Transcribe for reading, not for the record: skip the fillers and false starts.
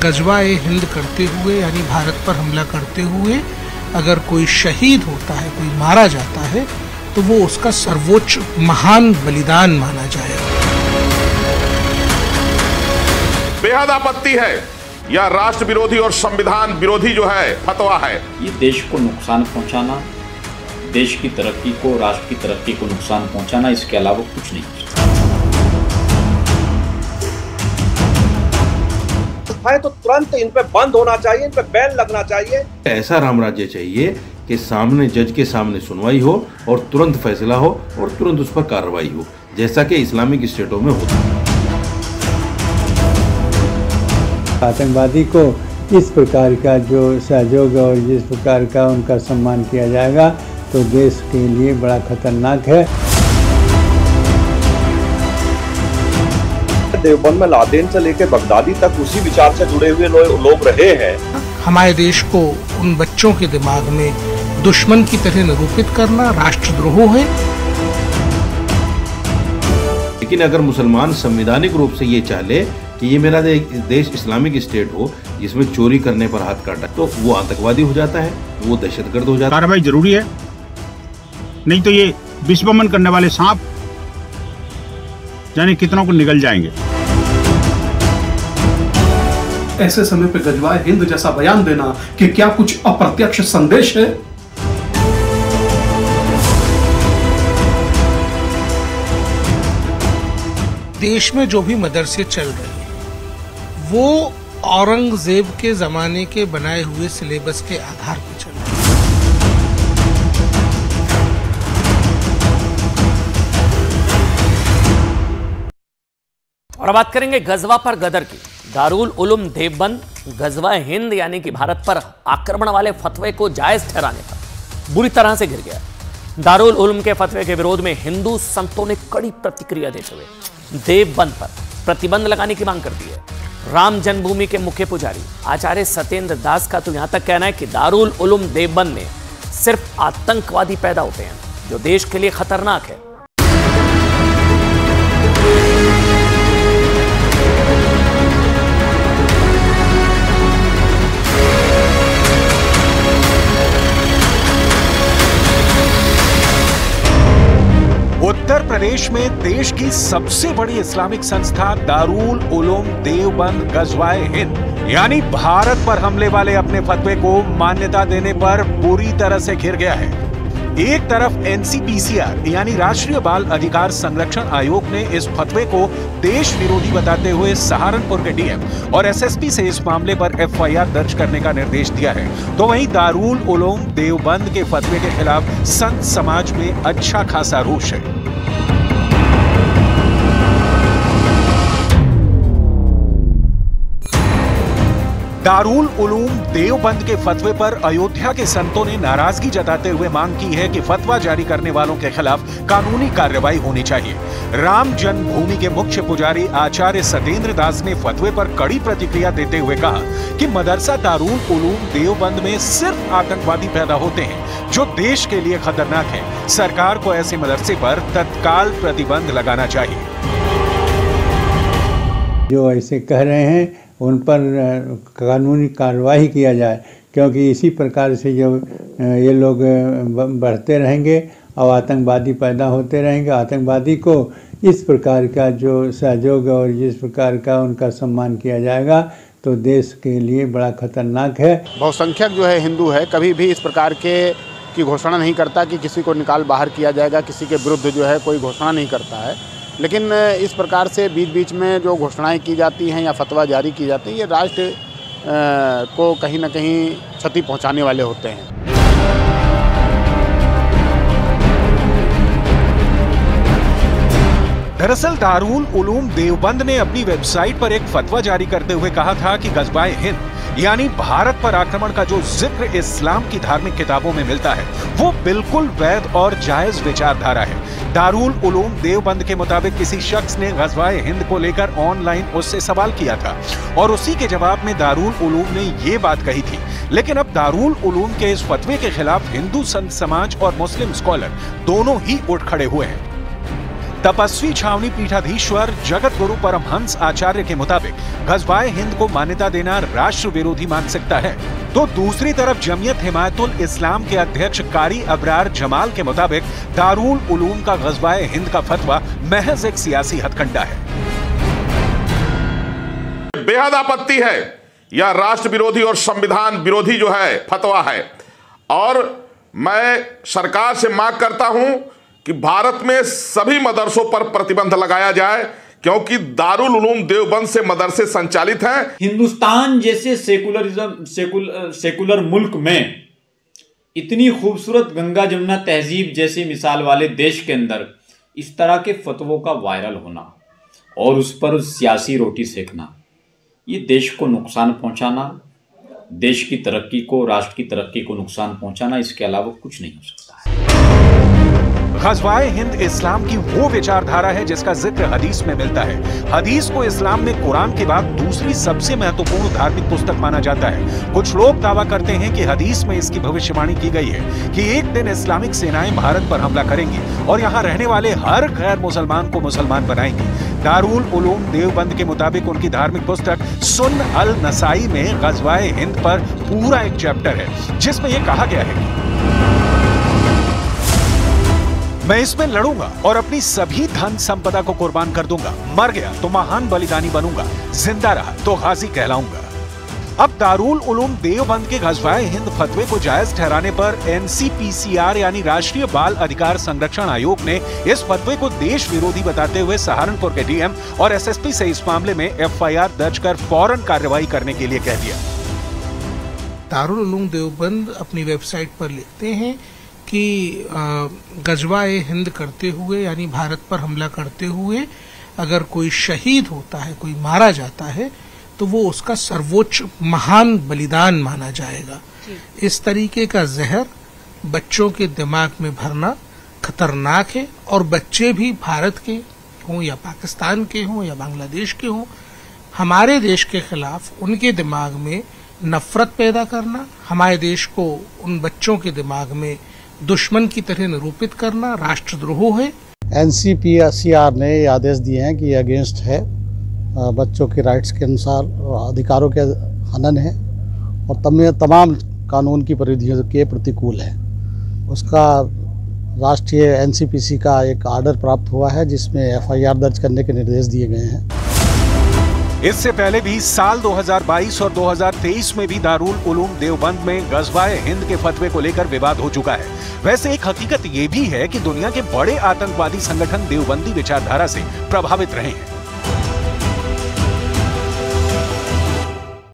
गजवा-ए-हिंद करते हुए यानी भारत पर हमला करते हुए अगर कोई शहीद होता है, कोई मारा जाता है, तो वो उसका सर्वोच्च महान बलिदान माना जाएगा। बेहद आपत्ति है यह राष्ट्र विरोधी और संविधान विरोधी जो है फतवा है। ये देश को नुकसान पहुंचाना, देश की तरक्की को, राष्ट्र की तरक्की को नुकसान पहुंचाना, इसके अलावा कुछ नहीं। तो तुरंत इन पे बंद होना चाहिए, इन पे बैन लगना चाहिए। ऐसा राम राज्य चाहिए कि सामने जज के सामने सुनवाई हो और तुरंत फैसला हो और तुरंत उस पर कार्रवाई हो, जैसा कि इस्लामिक स्टेटों में होता है। आतंकवादी को इस प्रकार का जो सहयोग और जिस प्रकार का उनका सम्मान किया जाएगा तो देश के लिए बड़ा खतरनाक है। देवबंद में लादेन से लेकर बगदादी तक उसी विचार से जुड़े हुए लोग रहे हैं। हमारे देश को उन बच्चों के दिमाग में दुश्मन की तरह निरूपित करना राष्ट्रद्रोह है। लेकिन अगर मुसलमान संवैधानिक रूप से ये चाहे कि ये मेरा देश इस्लामिक स्टेट हो जिसमें चोरी करने पर हाथ काटा, तो वो आतंकवादी हो जाता है, वो दहशतगर्द हो जाता है। कार्रवाई जरूरी है, नहीं तो ये विश्वमन करने वाले सांप जाने कितनों को निगल जाएंगे। ऐसे समय पे गजवा-ए-हिंद जैसा बयान देना कि क्या कुछ अप्रत्यक्ष संदेश है? देश में जो भी मदरसे चल रहे हैं वो औरंगजेब के जमाने के बनाए हुए सिलेबस के आधार पर चल रहे हैं। और बात करेंगे गजवा पर गदर की। दारुल उलूम देवबंद गजवा-ए-हिंद यानी कि भारत पर आक्रमण वाले फतवे को जायज ठहराने पर बुरी तरह से गिर गया। दारुल उलूम के फतवे के विरोध में हिंदू संतों ने कड़ी प्रतिक्रिया देते हुए देवबंद पर प्रतिबंध लगाने की मांग कर दी है। राम जन्मभूमि के मुख्य पुजारी आचार्य सत्येंद्र दास का तो यहां तक कहना है कि दारुल उलूम देवबंद में सिर्फ आतंकवादी पैदा होते हैं जो देश के लिए खतरनाक है। उत्तर प्रदेश में देश की सबसे बड़ी इस्लामिक संस्था दारुल उलूम देवबंद गजवा-ए-हिंद यानी भारत पर हमले वाले अपने फतवे को मान्यता देने पर बुरी तरह से घिर गया है। एक तरफ NCPCR यानी राष्ट्रीय बाल अधिकार संरक्षण आयोग ने इस फतवे को देश विरोधी बताते हुए सहारनपुर के DM और SSP से इस मामले पर FIR दर्ज करने का निर्देश दिया है, तो वहीं दारुल उलूम देवबंद के फतवे के खिलाफ संत समाज में अच्छा खासा रोष है। दारुल उलूम देवबंद के फतवे पर अयोध्या के संतों ने नाराजगी जताते हुए मांग की है कि फतवा जारी करने वालों के खिलाफ कानूनी कार्रवाई होनी चाहिए। राम जन्मभूमि के मुख्य पुजारी आचार्य सत्येंद्र दास ने फतवे पर कड़ी प्रतिक्रिया देते हुए कहा कि मदरसा दारुल उलूम देवबंद में सिर्फ आतंकवादी पैदा होते हैं जो देश के लिए खतरनाक है। सरकार को ऐसे मदरसे पर तत्काल प्रतिबंध लगाना चाहिए। जो ऐसे कह रहे हैं उन पर कानूनी कार्रवाई किया जाए, क्योंकि इसी प्रकार से जो ये लोग बढ़ते रहेंगे और आतंकवादी पैदा होते रहेंगे। आतंकवादी को इस प्रकार का जो सहयोग और जिस प्रकार का उनका सम्मान किया जाएगा तो देश के लिए बड़ा खतरनाक है। बहुसंख्यक जो है हिंदू है, कभी भी इस प्रकार की घोषणा नहीं करता कि किसी को निकाल बाहर किया जाएगा, किसी के विरुद्ध जो है कोई घोषणा नहीं करता है। लेकिन इस प्रकार से बीच बीच में जो घोषणाएं की जाती हैं या फतवा जारी की जाती है, ये राष्ट्र को कहीं ना कहीं क्षति पहुंचाने वाले होते हैं। दरअसल दारुल उलूम देवबंद ने अपनी वेबसाइट पर एक फतवा जारी करते हुए कहा था कि गजवा-ए-हिंद यानी भारत पर आक्रमण का जो जिक्र इस्लाम की धार्मिक किताबों में मिलता है वो बिल्कुल वैध और जायज विचारधारा है। दारुल उलूम देवबंद के मुताबिक किसी शख्स ने गजवा-ए-हिंद को लेकर ऑनलाइन उससे सवाल किया था और उसी के जवाब में दारुल उलूम ने ये बात कही थी। लेकिन अब दारुल उलूम के इस फतवे के खिलाफ हिंदू संत समाज और मुस्लिम स्कॉलर दोनों ही उठ खड़े हुए हैं। तपस्वी छावनी पीठाधीश्वर जगत गुरु परमहंस आचार्य के मुताबिक गज़वाए हिंद को मान्यता देना राष्ट्र विरोधी मानसिकता है, तो दूसरी तरफ जमीयत हिमायतुल इस्लाम के अध्यक्ष कारी अबरार जमाल के मुताबिक दारुल उलूम का गज़वाए हिंद का फतवा महज एक सियासी हथकंडा है। बेहद आपत्ति है यह राष्ट्र विरोधी और संविधान विरोधी जो है फतवा है, और मैं सरकार से मांग करता हूं कि भारत में सभी मदरसों पर प्रतिबंध लगाया जाए, क्योंकि दारुल उलूम देवबंद से मदरसे संचालित हैं। हिंदुस्तान जैसे सेकुलर मुल्क में इतनी खूबसूरत गंगा जमुना तहजीब जैसी मिसाल वाले देश के अंदर इस तरह के फतवों का वायरल होना और उस पर सियासी रोटी सेकना, ये देश को नुकसान पहुंचाना, देश की तरक्की को, राष्ट्र की तरक्की को नुकसान पहुंचाना, इसके अलावा कुछ नहीं हो सकता है। गज़वाए हिंद इस्लाम की वो विचारधारा है जिसका जिक्र हदीस में मिलता है। हदीस को इस्लाम में कुरान के बाद दूसरी सबसे महत्वपूर्ण धार्मिक पुस्तक माना जाता है। कुछ लोग दावा करते हैं कि हदीस में इसकी भविष्यवाणी की गई है कि एक दिन इस्लामिक सेनाएं भारत पर हमला करेंगी और यहाँ रहने वाले हर गैर मुसलमान को मुसलमान बनाएंगी। दारुल उलूम देवबंद के मुताबिक उनकी धार्मिक पुस्तक सुन्न अल नसाई में गज़वाए हिंद पर पूरा एक चैप्टर है जिसमें यह कहा गया है कि मैं इसमें लड़ूंगा और अपनी सभी धन संपदा को कुर्बान कर दूंगा, मर गया तो महान बलिदानी बनूंगा, जिंदा रहा तो गाजी कहलाऊंगा। अब दारुल उलूम देवबंद के गज़वाए हिंद फतवे को जायज ठहराने पर NCPCR यानी राष्ट्रीय बाल अधिकार संरक्षण आयोग ने इस फतवे को देश विरोधी बताते हुए सहारनपुर के DM और SSP से इस मामले में FIR दर्ज कर फौरन कार्रवाई करने के लिए कह दिया। दारुल उलूम देवबंद अपनी वेबसाइट पर लिखते हैं कि गज़वाए हिंद करते हुए यानी भारत पर हमला करते हुए अगर कोई शहीद होता है, कोई मारा जाता है, तो वो उसका सर्वोच्च महान बलिदान माना जाएगा। इस तरीके का जहर बच्चों के दिमाग में भरना खतरनाक है, और बच्चे भी भारत के हों या पाकिस्तान के हों या बांग्लादेश के हों, हमारे देश के खिलाफ उनके दिमाग में नफरत पैदा करना, हमारे देश को उन बच्चों के दिमाग में दुश्मन की तरह निरूपित करना राष्ट्रद्रोह है। NCPCR ने ये आदेश दिए हैं कि ये अगेंस्ट है, बच्चों के राइट्स के अनुसार अधिकारों के हनन है और तमाम कानून की परिधियों के प्रतिकूल है। उसका राष्ट्रीय NCPC का एक आर्डर प्राप्त हुआ है जिसमें FIR दर्ज करने के निर्देश दिए गए हैं। इससे पहले भी साल 2022 और 2023 में भी दारुल उलूम देवबंद में गज़वाए हिंद के फतवे को लेकर विवाद हो चुका है। वैसे एक हकीकत ये भी है कि दुनिया के बड़े आतंकवादी संगठन देवबंदी विचारधारा से प्रभावित रहे हैं।